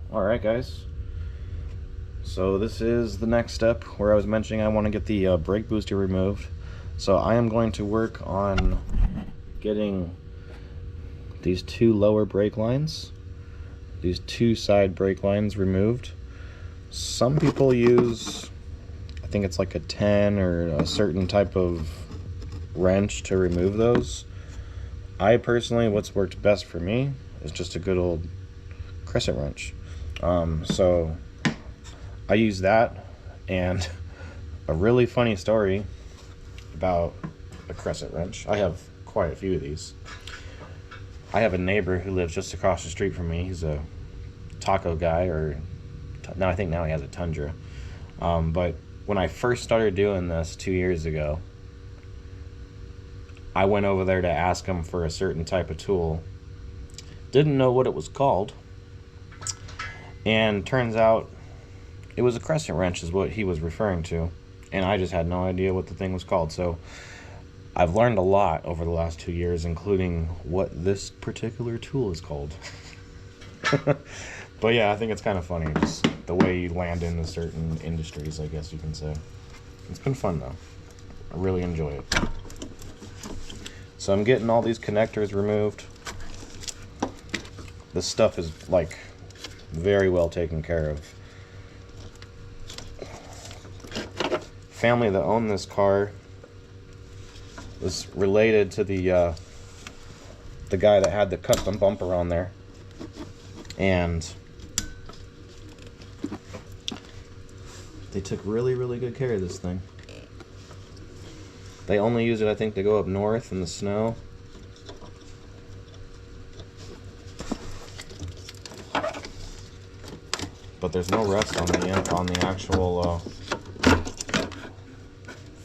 Alright guys, so this is the next step where I was mentioning I want to get the brake booster removed. So I am going to work on getting these two lower brake lines, these two side brake lines removed. Some people use, I think it's like a 10 or a certain type of wrench to remove those. I personally, what's worked best for me is just a good old crescent wrench. So I use that, and a really funny story about a crescent wrench. I have quite a few of these. I have a neighbor who lives just across the street from me. He's a taco guy, or no, I think now he has a Tundra. But when I first started doing this 2 years ago, I went over there to ask him for a certain type of tool. Didn't know what it was called. And turns out it was a crescent wrench is what he was referring to. And I just had no idea what the thing was called. So I've learned a lot over the last 2 years, including what this particular tool is called. But yeah, I think it's kind of funny, just the way you land into certain industries, I guess you can say. It's been fun though. I really enjoy it. So I'm getting all these connectors removed. This stuff is like very well taken care of. Family that owned this car was related to the guy that had the custom bumper on there, and they took really good care of this thing. They only use it, I think, to go up north in the snow. But there's no rust on the actual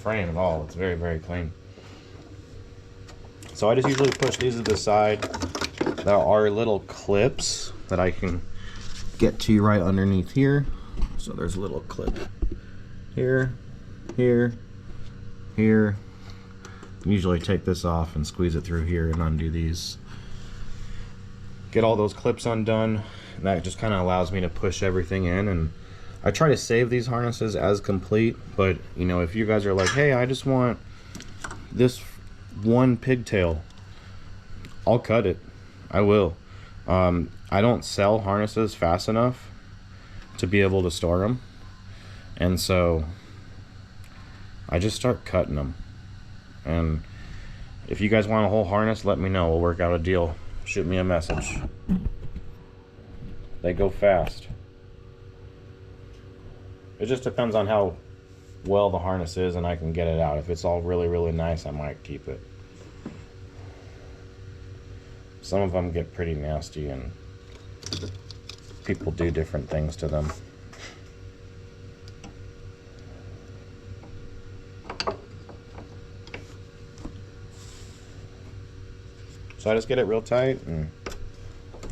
frame at all. It's very clean. So I just usually push these to the side. There are little clips that I can get to right underneath here. So there's a little clip here, here, here. Usually take this off and squeeze it through here and undo these. Get all those clips undone. And that just kind of allows me to push everything in. And I try to save these harnesses as complete, but you know, if you guys are like, hey, I just want this one pigtail, I'll cut it. I will. I don't sell harnesses fast enough to be able to store them, and so I just start cutting them. And if you guys want a whole harness, let me know. We'll work out a deal. Shoot me a message. They go fast. It just depends on how well the harness is and I can get it out. If it's all really nice, I might keep it. Some of them get pretty nasty and people do different things to them. So I just get it real tight, and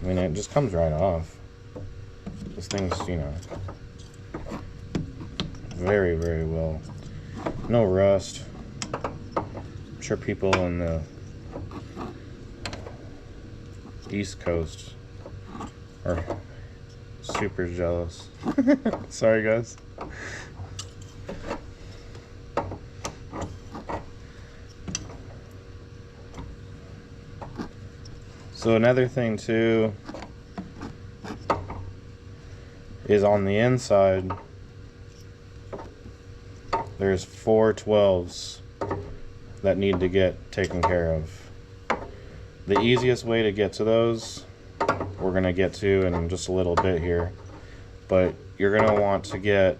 I mean, it just comes right off. This thing's, you know, very well. No rust. I'm sure people in the East Coast are super jealous. Sorry guys. So another thing too is on the inside there's 4 12s that need to get taken care of. The easiest way to get to those we're gonna get to in just a little bit here, but you're gonna want to get,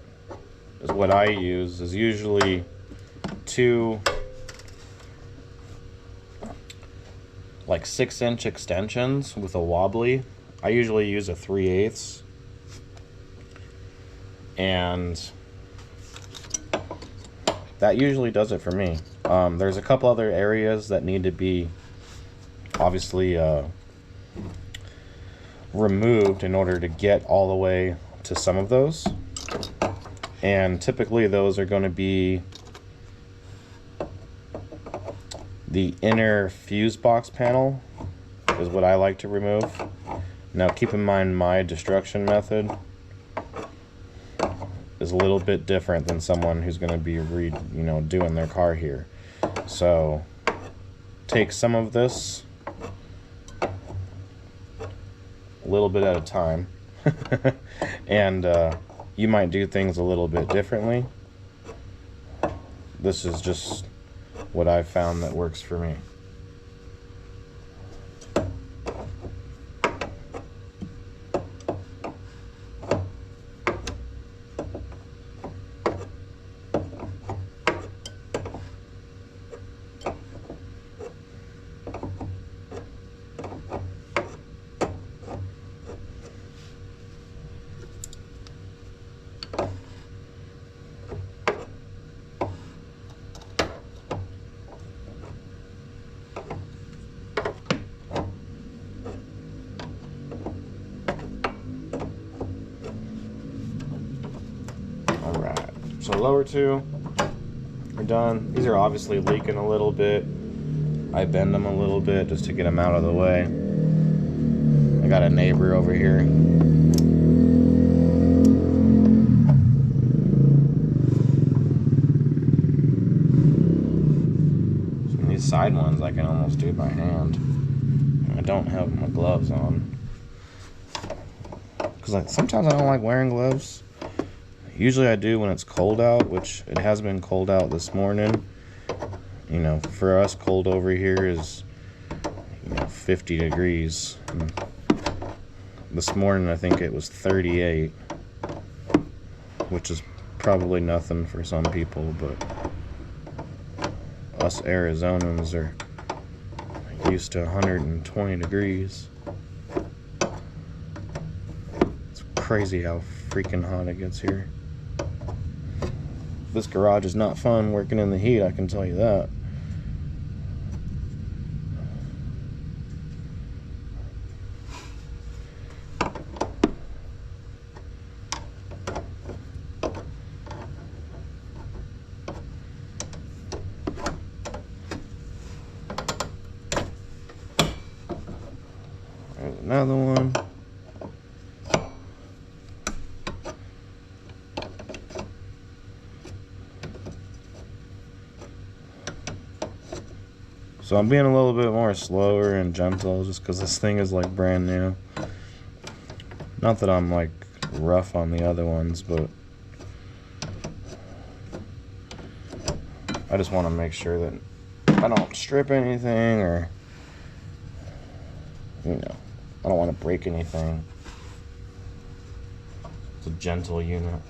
is what I use, is usually 2 like 6-inch extensions with a wobbly. I usually use a 3/8, and that usually does it for me. There's a couple other areas that need to be obviously removed in order to get all the way to some of those, and typically those are going to be the inner fuse box panel is what I like to remove. Now keep in mind my destruction method is a little bit different than someone who's going to be doing their car here. So take some of this a little bit at a time and you might do things a little bit differently. This is just what I've found that works for me. So lower two are done. These are obviously leaking a little bit. I bend them a little bit just to get them out of the way. I got a neighbor over here. Some of these side ones I can almost do by hand. I don't have my gloves on. Because sometimes I don't like wearing gloves. Usually I do when it's cold out, which it has been cold out this morning. You know, for us, cold over here is 50 degrees. And this morning I think it was 38, which is probably nothing for some people, but us Arizonans are used to 120 degrees. It's crazy how freaking hot it gets here. This garage is not fun working in the heat, I can tell you that. There's another one. So I'm being a little bit more slower and gentle just because this thing is like brand new. Not that I'm like rough on the other ones, but I just want to make sure that I don't strip anything or, I don't want to break anything. It's a gentle unit.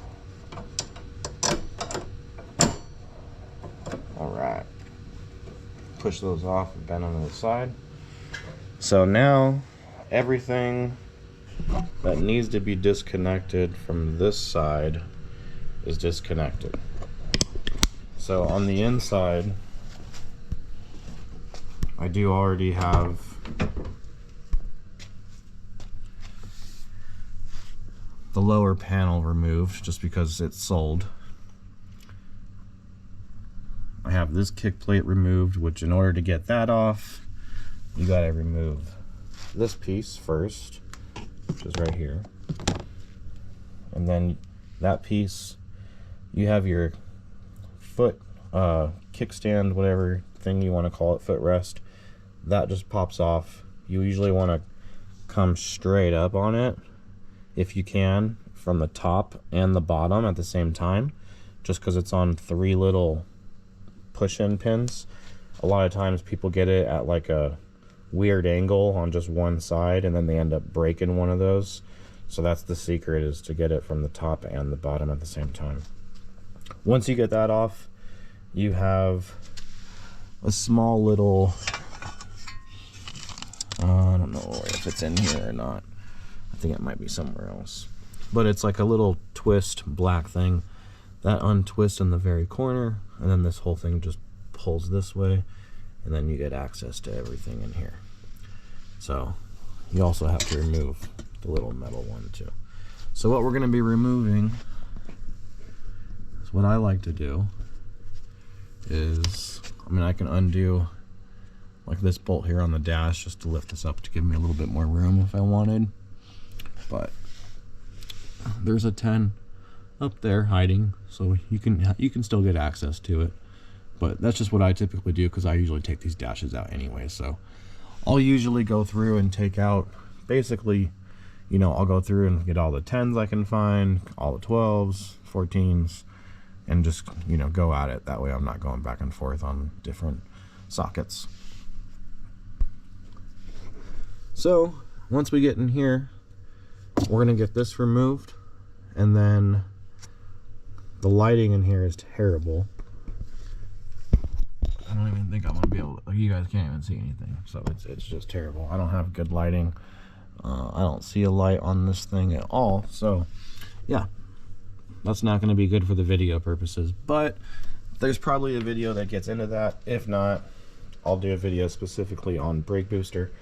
Alright. Push those off and bend them to the side. So now everything that needs to be disconnected from this side is disconnected. So on the inside, I do already have the lower panel removed just because it's sold. I have this kick plate removed, which in order to get that off, you gotta remove this piece first, which is right here. And then that piece, you have your foot kickstand, whatever thing you want to call it, footrest. That just pops off. You usually want to come straight up on it, if you can, from the top and the bottom at the same time, just because it's on 3 little push-in pins. A lot of times people get it at like a weird angle on just one side and then they end up breaking one of those. So that's the secret, is to get it from the top and the bottom at the same time. Once you get that off, you have a small little, I don't know if it's in here or not. I think it might be somewhere else. But it's like a little twist black thing that untwists in the very corner, and then this whole thing just pulls this way, and then you get access to everything in here. So you also have to remove the little metal one too. So what we're going to be removing is, what I like to do is, I can undo like this bolt here on the dash just to lift this up to give me a little bit more room if I wanted. but there's a 10 up there hiding, so you can still get access to it. But that's just what I typically do, because I usually take these dashes out anyway. So I'll usually go through and take out, basically, you know, I'll go through and get all the 10s I can find, all the 12s, 14s, and just, you know, go at it. That way I'm not going back and forth on different sockets. So once we get in here, we're gonna get this removed, and then the lighting in here is terrible. I don't even think I'm gonna be able to, you guys can't even see anything, so it's just terrible. I don't have good lighting. I don't see a light on this thing at all, so yeah, that's not gonna be good for the video purposes, but there's probably a video that gets into that. If not, I'll do a video specifically on brake booster.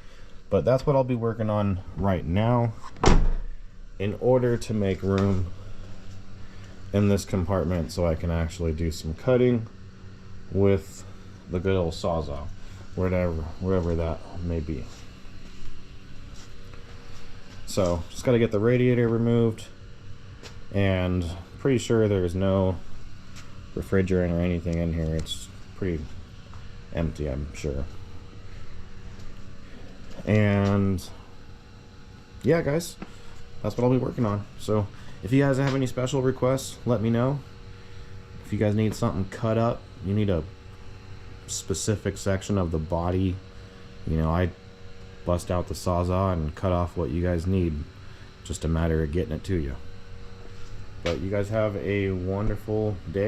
But that's what I'll be working on right now in order to make room in this compartment so I can actually do some cutting with the good old sawzall, wherever that may be. So just got to get the radiator removed, and pretty sure there's no refrigerant or anything in here. It's pretty empty, I'm sure. And yeah, guys, that's what I'll be working on. So if you guys have any special requests, let me know. If you guys need something cut up, you need a specific section of the body, you know, I bust out the sawzall and cut off what you guys need. Just a matter of getting it to you. But you guys have a wonderful day.